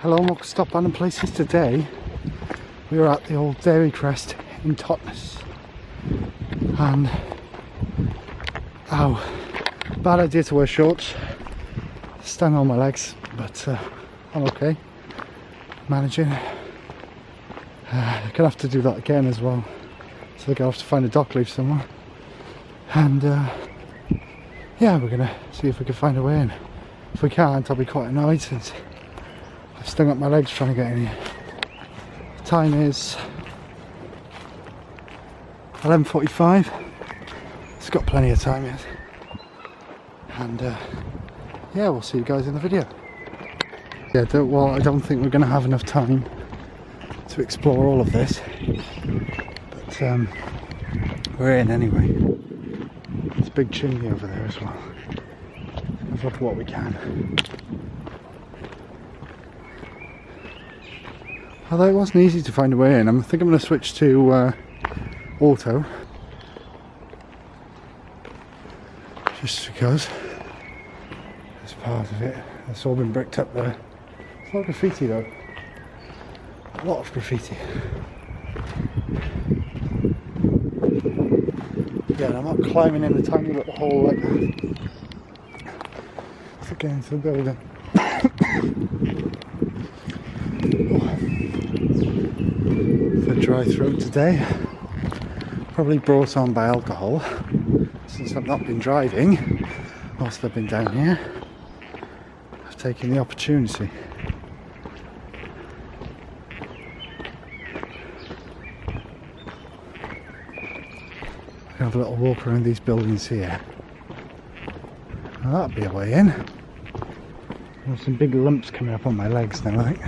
Hello and welcome to TopAbandonedPlaces. Today we are at the old Dairy Crest in TOTNES, and bad idea to wear shorts, stand on my legs, but I'm okay, managing. Gonna have to do that again as well, so we're gonna have to find a dock leaf somewhere, and yeah, we're gonna see if we can find a way in. If we can't, I'll be quite annoyed since I've stung up my legs trying to get in here. The time is 11:45. It's got plenty of time yet. And yeah, we'll see you guys in the video. Yeah, I don't think we're going to have enough time to explore all of this. But we're in anyway. There's a big chimney over there as well. Let's look at what we can. Although it wasn't easy to find a way in, I think I'm going to switch to auto, just because there's part of it that's all been bricked up there. It's not graffiti though, a lot of graffiti. Yeah, and I'm not climbing in the tiny little hole like that to get into the building. For dry throat today, probably brought on by alcohol, since I've not been driving whilst I've been down here. I've taken the opportunity. I'm gonna have a little walk around these buildings here. Now that'll be a way in. There's some big lumps coming up on my legs now, I think.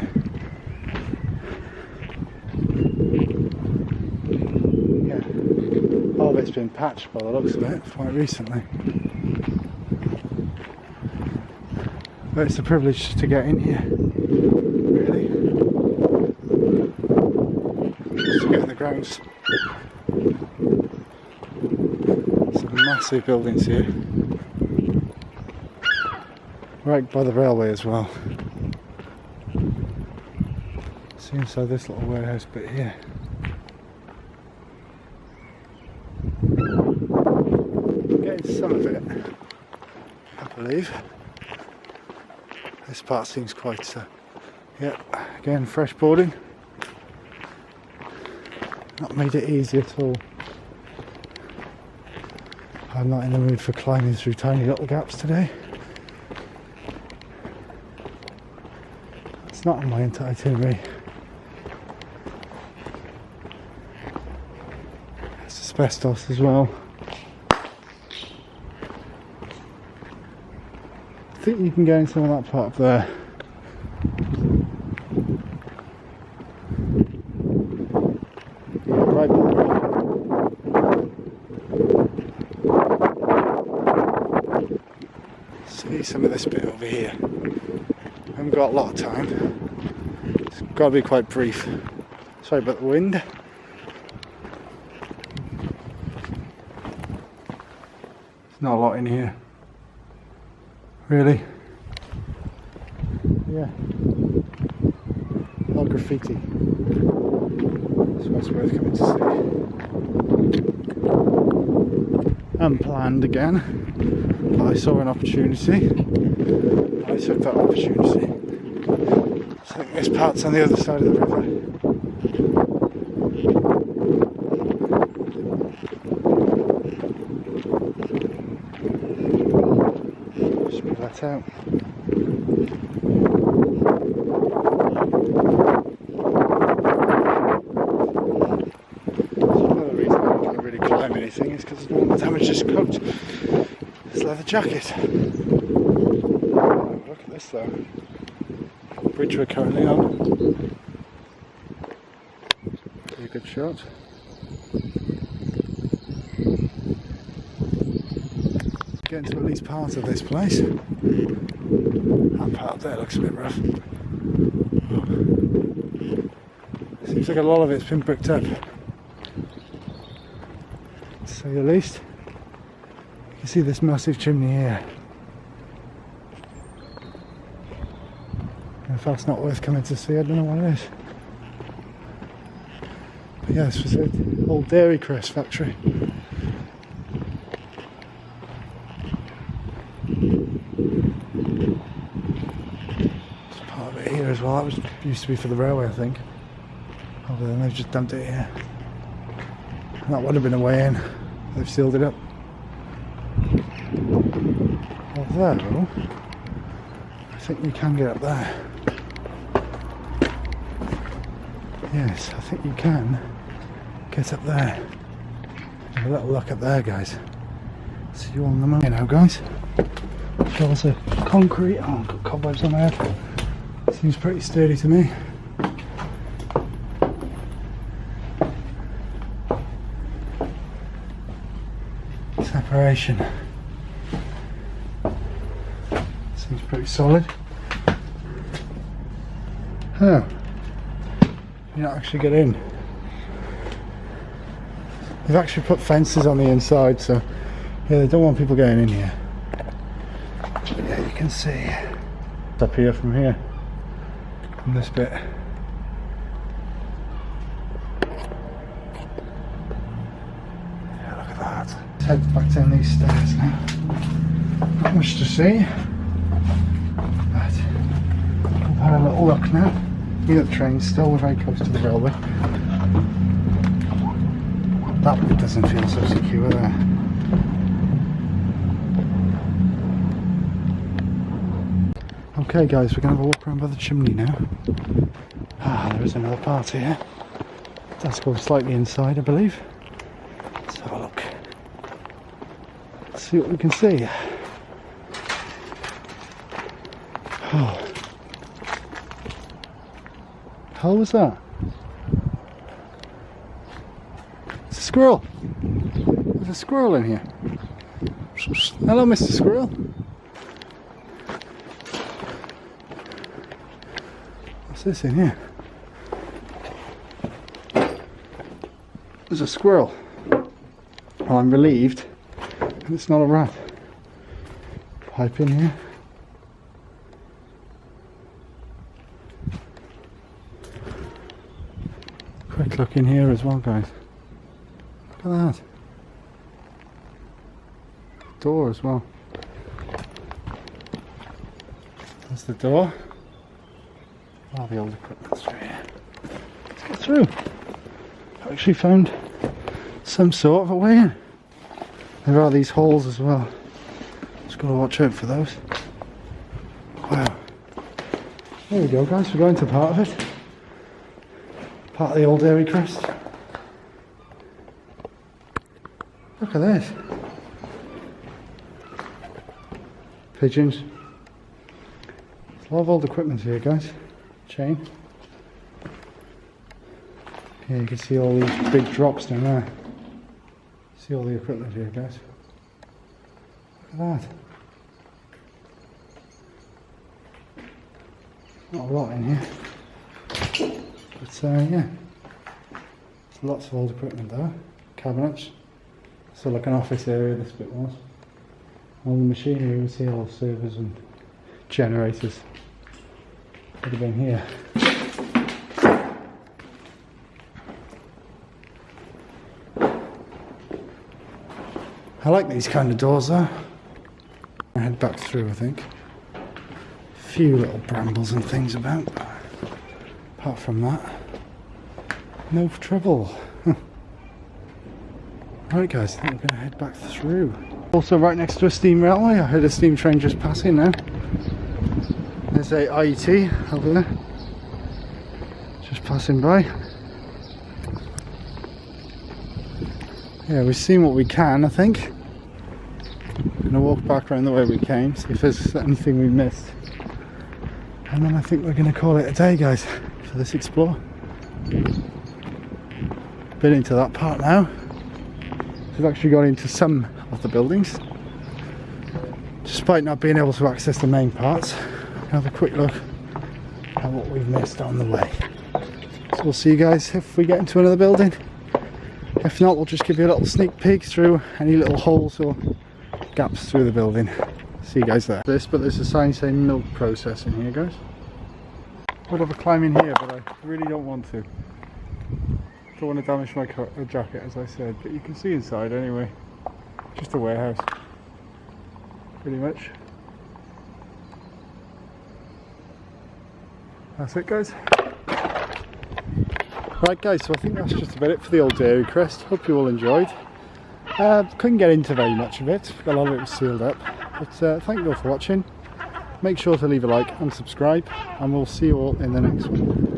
All of it's been patched by the looks of it quite recently. But it's a privilege to get in here, really. Just to get in the grounds. Some massive buildings here. Right by the railway as well. See inside this little warehouse bit here. Getting some of it, I believe. This part seems quite, yeah, again, fresh boarding. Not made it easy at all. I'm not in the mood for climbing through tiny little gaps today. It's not on my itinerary. There's asbestos as well. I think you can go in some of that part up there. Yeah, right by the road. See some of this bit over here. I haven't got a lot of time. It's got to be quite brief. Sorry about the wind. There's not a lot in here. Really? Yeah. A lot of graffiti. So that's worth coming to see. Unplanned again. But I saw an opportunity. I took that opportunity. So I think this part's on the other side of the river. Out. it's because I don't want to damage this coat. This leather jacket. Oh, look at this though. Bridge we're currently on. Pretty good shot. Get into at least part of this place. That part up there looks a bit rough. Seems like a lot of it's been bricked up. To say the least. You can see this massive chimney here. If that's not worth coming to see, I don't know what it is. But yeah, this was an old Dairy Crest factory. There's part of it here as well. That was used to be for the railway, I think. Over there, they've just dumped it here. And that would have been a way in. They've sealed it up. Although, I think you can get up there. Yes, I think you can get up there. Have a little look up there, guys. See you on the moon now, guys. Floors are concrete. Oh, I've got cobwebs on my head. Seems pretty sturdy to me. Separation. Seems pretty solid. Oh. You don't actually get in. They've actually put fences on the inside, so yeah, they don't want people going in here. But yeah, you can see it's up here from here, from this bit. Yeah, look at that. Let's head back down these stairs now. Not much to see, but we've had a little look now. You know, the train's still, we're very close to the railway. That doesn't feel so secure there. Okay guys, we're going to have a walk around by the chimney now. Ah, there is another part here. It does go slightly inside, I believe. Let's have a look. Let's see what we can see. Oh. How was that? It's a squirrel. There's a squirrel in here. Hello, Mr. Squirrel. What's this in here? There's a squirrel. Well, I'm relieved it's not a rat. Pipe in here. Quick look in here as well, guys. Look at that. Door as well. There's the door. All the old equipment's through here. Let's get through. I actually found some sort of a way in. There are these holes as well. Just got to watch out for those. Wow. There we go, guys. We're going to part of it. Part of the old Dairy Crest. Look at this. Pigeons. There's a lot of old equipment here, guys. Chain. Here you can see all these big drops down there. See all the equipment here, guys. Look at that. Not a lot in here. But yeah. There's lots of old equipment there. Cabinets. So like an office area this bit was. All the machinery was here, all servers and generators. Could have been here. I like these kind of doors though. I head back through, I think. A few little brambles and things about. Apart from that, no trouble. Right guys, I think we're going to head back through. Also right next to a steam railway, I heard a steam train just passing now. There's a IET over there. Just passing by. yeah, we've seen what we can, I think. I'm gonna walk back around the way we came, see if there's anything we missed. And then I think we're gonna call it a day, guys, for this explore. Been into that part now. We've actually got into some of the buildings, despite not being able to access the main parts. Have a quick look at what we've missed on the way. So we'll see you guys if we get into another building. If not, we'll just give you a little sneak peek through any little holes or gaps through the building. See you guys there. But there's a sign saying milk processing here, guys. Would have a climb in here, but I really don't want to. Don't want to damage my jacket, as I said, but you can see inside anyway. Just a warehouse, pretty much. That's it, guys. Right, guys, so I think that's just about it for the old Dairy Crest. Hope you all enjoyed. Couldn't get into very much of it, a lot of it was sealed up, but thank you all for watching. Make sure to leave a like and subscribe, and we'll see you all in the next one.